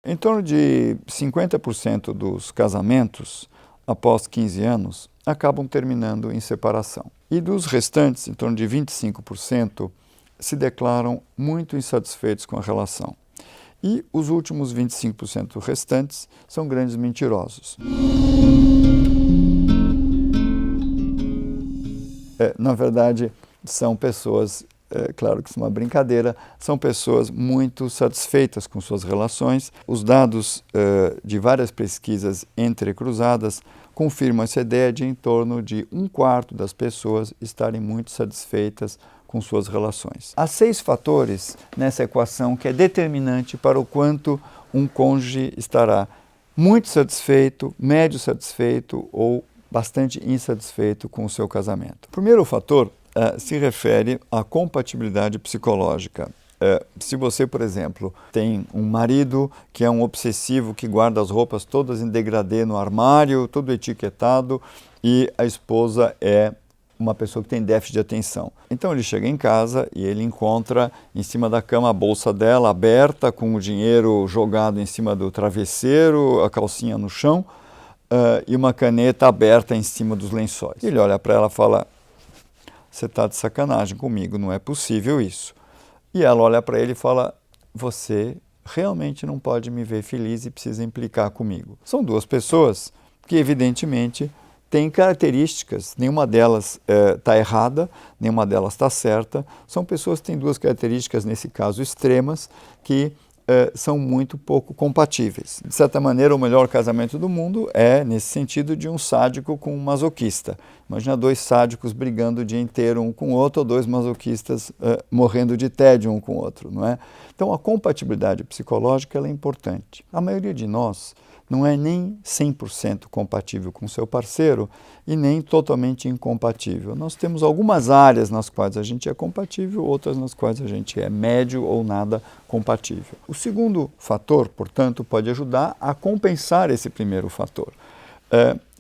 Em torno de 50% dos casamentos, após 15 anos, acabam terminando em separação. E dos restantes, em torno de 25%, se declaram muito insatisfeitos com a relação. E os últimos 25% restantes são grandes mentirosos. Na verdade, são pessoas, claro que isso é uma brincadeira, são pessoas muito satisfeitas com suas relações. Os dados de várias pesquisas entrecruzadas confirmam essa ideia de em torno de 1/4 das pessoas estarem muito satisfeitas com suas relações. Há 6 fatores nessa equação que é determinante para o quanto um cônjuge estará muito satisfeito, médio satisfeito ou bastante insatisfeito com o seu casamento. O primeiro fator se refere à compatibilidade psicológica. Se você, por exemplo, tem um marido que é um obsessivo, que guarda as roupas todas em degradê no armário, tudo etiquetado, e a esposa é uma pessoa que tem déficit de atenção. Então ele chega em casa e ele encontra em cima da cama a bolsa dela aberta, com o dinheiro jogado em cima do travesseiro, a calcinha no chão, e uma caneta aberta em cima dos lençóis. Ele olha para ela e fala: "Você está de sacanagem comigo, não é possível isso." E ela olha para ele e fala: "Você realmente não pode me ver feliz e precisa implicar comigo." São duas pessoas que, evidentemente, têm características, nenhuma delas está errada, nenhuma delas está certa. São pessoas que têm duas características, nesse caso, extremas, que são muito pouco compatíveis. De certa maneira, o melhor casamento do mundo é, nesse sentido, de um sádico com um masoquista. Imagina 2 sádicos brigando o dia inteiro um com o outro, ou 2 masoquistas morrendo de tédio um com o outro, não é? Então, a compatibilidade psicológica ela é importante. A maioria de nós não é nem 100% compatível com seu parceiro e nem totalmente incompatível. Nós temos algumas áreas nas quais a gente é compatível, outras nas quais a gente é médio ou nada compatível. O segundo fator, portanto, pode ajudar a compensar esse primeiro fator.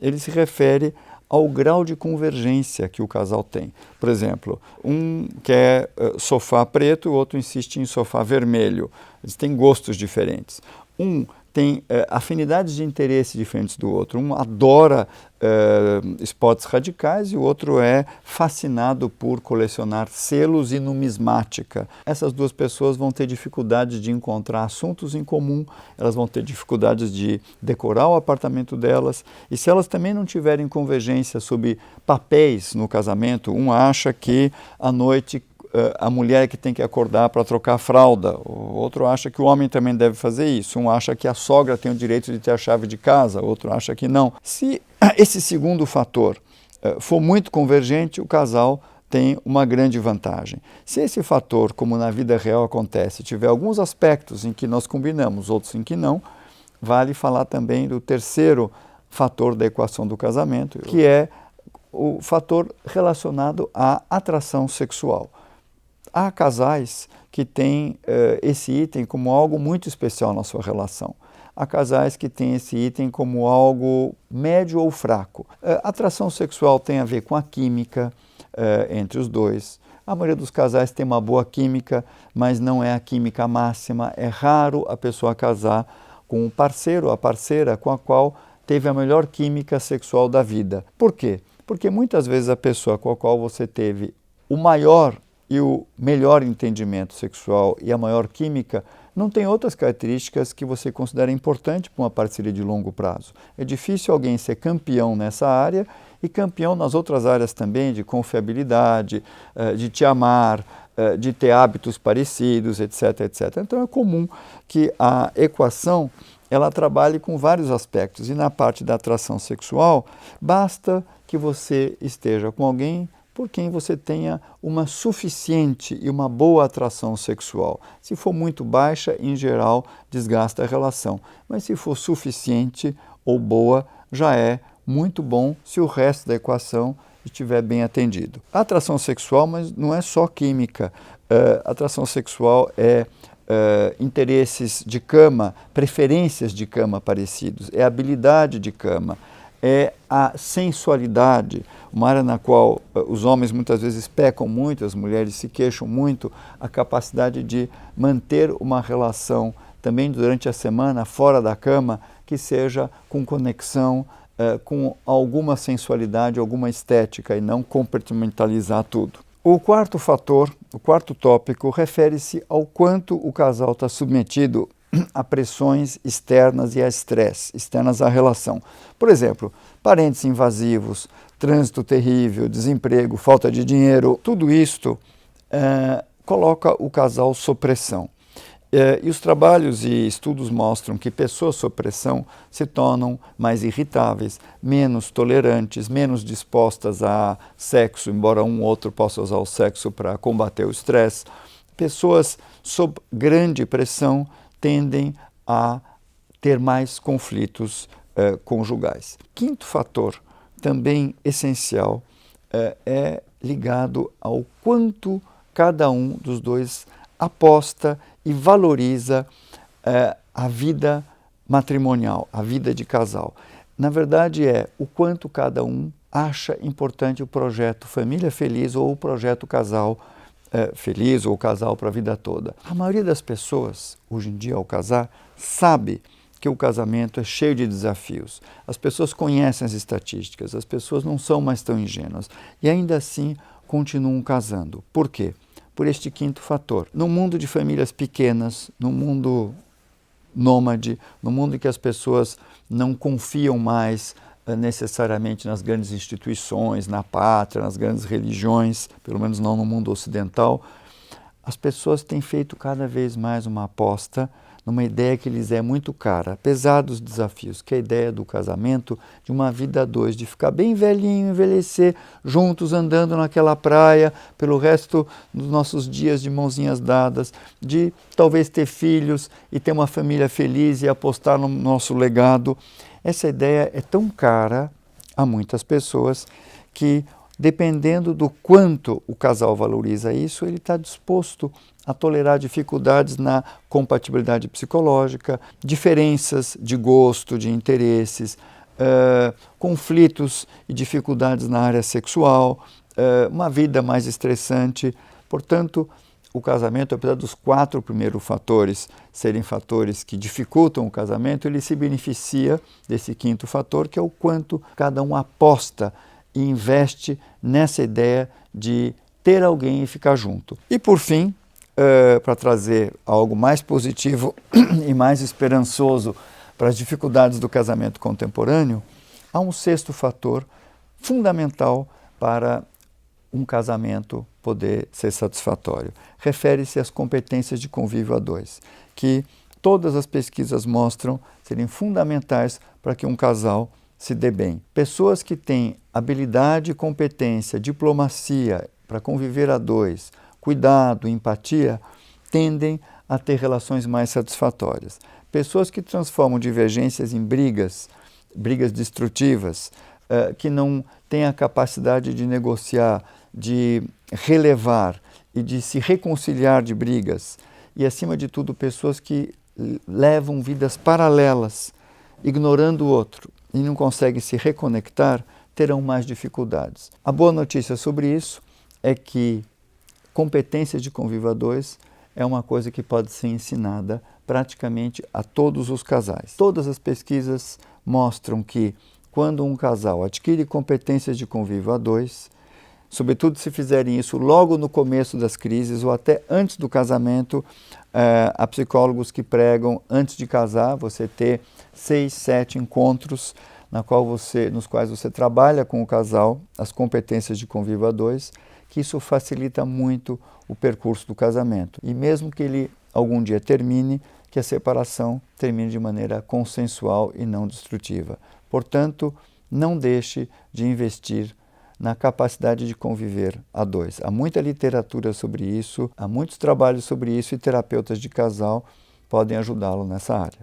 Ele se refere ao grau de convergência que o casal tem. Por exemplo, um quer sofá preto, o outro insiste em sofá vermelho. Eles têm gostos diferentes. Um tem afinidades de interesse diferentes do outro. Um adora esportes radicais e o outro é fascinado por colecionar selos e numismática. Essas duas pessoas vão ter dificuldades de encontrar assuntos em comum, elas vão ter dificuldades de decorar o apartamento delas, e se elas também não tiverem convergência sobre papéis no casamento, um acha que à noite a mulher é que tem que acordar para trocar a fralda, o outro acha que o homem também deve fazer isso, um acha que a sogra tem o direito de ter a chave de casa, outro acha que não. Se esse segundo fator for muito convergente, o casal tem uma grande vantagem. Se esse fator, como na vida real acontece, tiver alguns aspectos em que nós combinamos, outros em que não, vale falar também do terceiro fator da equação do casamento, que é o fator relacionado à atração sexual. Há casais que têm esse item como algo muito especial na sua relação. Há casais que têm esse item como algo médio ou fraco. Atração sexual tem a ver com a química entre os dois. A maioria dos casais tem uma boa química, mas não é a química máxima. É raro a pessoa casar com um parceiro ou a parceira com a qual teve a melhor química sexual da vida. Por quê? Porque muitas vezes a pessoa com a qual você teve o maior e o melhor entendimento sexual e a maior química não tem outras características que você considera importante para uma parceria de longo prazo. É difícil alguém ser campeão nessa área e campeão nas outras áreas também, de confiabilidade, de te amar, de ter hábitos parecidos, etc, etc. Então é comum que a equação ela trabalhe com vários aspectos, e na parte da atração sexual basta que você esteja com alguém por quem você tenha uma suficiente e uma boa atração sexual. Se for muito baixa, em geral, desgasta a relação. Mas se for suficiente ou boa, já é muito bom se o resto da equação estiver bem atendido. A atração sexual, mas não é só química. Atração sexual é interesses de cama, preferências de cama parecidos, é habilidade de cama, é a sensualidade, uma área na qual os homens muitas vezes pecam muito, as mulheres se queixam muito, a capacidade de manter uma relação também durante a semana, fora da cama, que seja com conexão, com alguma sensualidade, alguma estética e não compartimentalizar tudo. O quarto fator, o quarto tópico, refere-se ao quanto o casal está submetido a pressões externas e a estresse, externas à relação. Por exemplo, parentes invasivos, trânsito terrível, desemprego, falta de dinheiro, tudo isto coloca o casal sob pressão. E os trabalhos e estudos mostram que pessoas sob pressão se tornam mais irritáveis, menos tolerantes, menos dispostas a sexo, embora um ou outro possa usar o sexo para combater o estresse. Pessoas sob grande pressão tendem a ter mais conflitos conjugais. Quinto fator, também essencial, é ligado ao quanto cada um dos dois aposta e valoriza a vida matrimonial, a vida de casal. Na verdade, é o quanto cada um acha importante o projeto Família Feliz ou o projeto Casal Feliz ou Casal para a vida toda. A maioria das pessoas, hoje em dia, ao casar, sabe que o casamento é cheio de desafios. As pessoas conhecem as estatísticas, as pessoas não são mais tão ingênuas e ainda assim continuam casando. Por quê? Por este quinto fator. No mundo de famílias pequenas, no mundo nômade, no mundo em que as pessoas não confiam mais necessariamente nas grandes instituições, na pátria, nas grandes religiões, pelo menos não no mundo ocidental, as pessoas têm feito cada vez mais uma aposta numa ideia que lhes é muito cara, apesar dos desafios, que é a ideia do casamento, de uma vida a dois, de ficar bem velhinho, envelhecer juntos, andando naquela praia, pelo resto dos nossos dias de mãozinhas dadas, de talvez ter filhos e ter uma família feliz e apostar no nosso legado. Essa ideia é tão cara a muitas pessoas que, dependendo do quanto o casal valoriza isso, ele está disposto a tolerar dificuldades na compatibilidade psicológica, diferenças de gosto, de interesses, conflitos e dificuldades na área sexual, uma vida mais estressante. Portanto, o casamento, apesar dos 4 primeiros fatores serem fatores que dificultam o casamento, ele se beneficia desse quinto fator, que é o quanto cada um aposta e investe nessa ideia de ter alguém e ficar junto. E por fim, para trazer algo mais positivo e mais esperançoso para as dificuldades do casamento contemporâneo, há um sexto fator fundamental para um casamento poder ser satisfatório. Refere-se às competências de convívio a dois, que todas as pesquisas mostram serem fundamentais para que um casal se dê bem. Pessoas que têm habilidade, competência, diplomacia para conviver a dois, cuidado, empatia, tendem a ter relações mais satisfatórias. Pessoas que transformam divergências em brigas destrutivas, que não têm a capacidade de negociar, de relevar e de se reconciliar de brigas, e acima de tudo pessoas que levam vidas paralelas, ignorando o outro e não conseguem se reconectar, terão mais dificuldades. A boa notícia sobre isso é que competência de convívio a dois é uma coisa que pode ser ensinada praticamente a todos os casais. Todas as pesquisas mostram que quando um casal adquire competências de convívio a dois, sobretudo se fizerem isso logo no começo das crises ou até antes do casamento, há psicólogos que pregam antes de casar, você ter 6, 7 encontros nos quais você trabalha com o casal as competências de convívio a dois, que isso facilita muito o percurso do casamento. E mesmo que ele algum dia termine, que a separação termine de maneira consensual e não destrutiva. Portanto, não deixe de investir na capacidade de conviver a dois. Há muita literatura sobre isso, há muitos trabalhos sobre isso e terapeutas de casal podem ajudá-lo nessa área.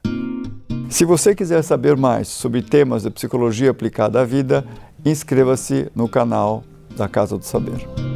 Se você quiser saber mais sobre temas de psicologia aplicada à vida, inscreva-se no canal da Casa do Saber.